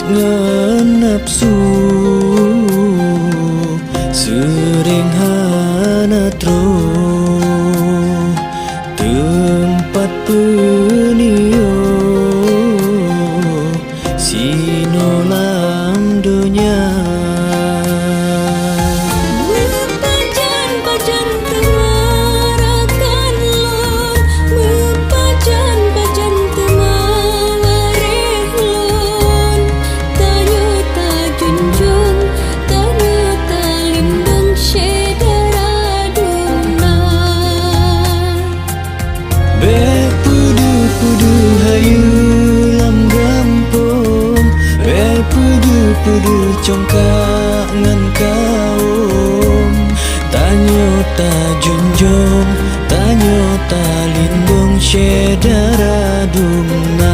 ngan nafsu sering hana tro tempat penio sinolam dunia. Pudu congkak ngan kaum tanyo ta junjung tanyo ta lindung syedara dumna.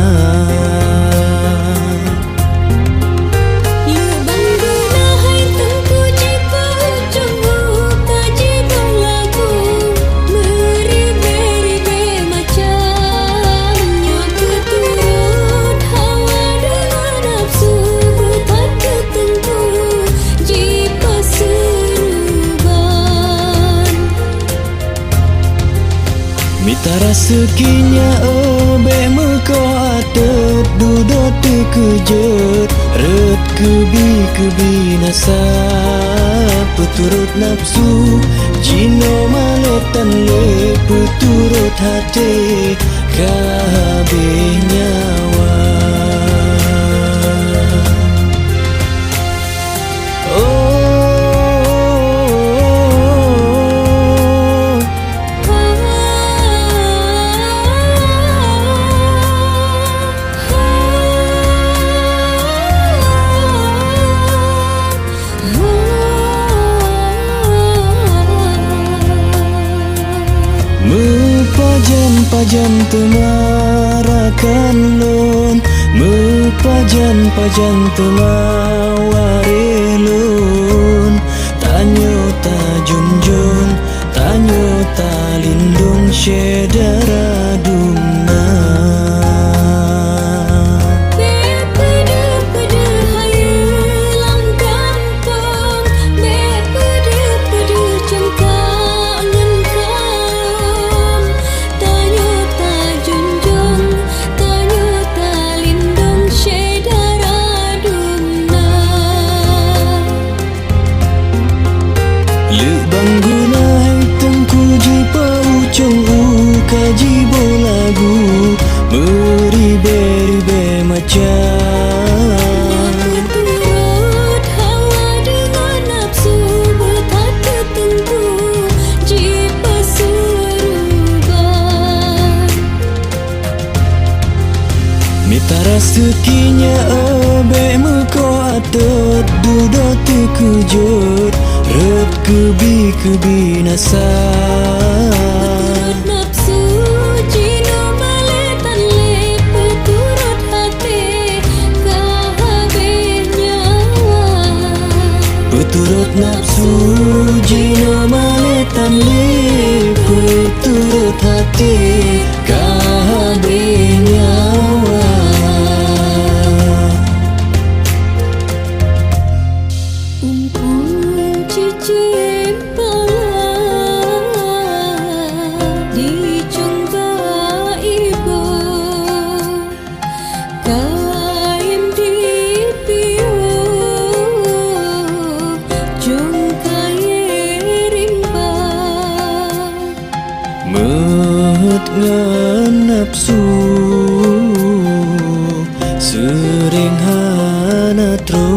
Mitara sekinya obe meko atet dudot terkejut ret kebi nasa peturut nafsu jino maletan le peturut hati kabeh nyawa. Pajan temarakan lon pajan temaware lon tanyo ta junjung tanyo ta lindung syedara dumna. Kaji lagu beribe macam turut hawa dengan nafsu berkata tentu jipa suruban. Mitara sekinya obe meko atet dudot terkejut ret kebi nasa peturut nafsu jino maletan le peturut hati kabeh nyawa. Umpun cicim pala di congga ibu kaim di piu mehet ngan nafsu sering hana tro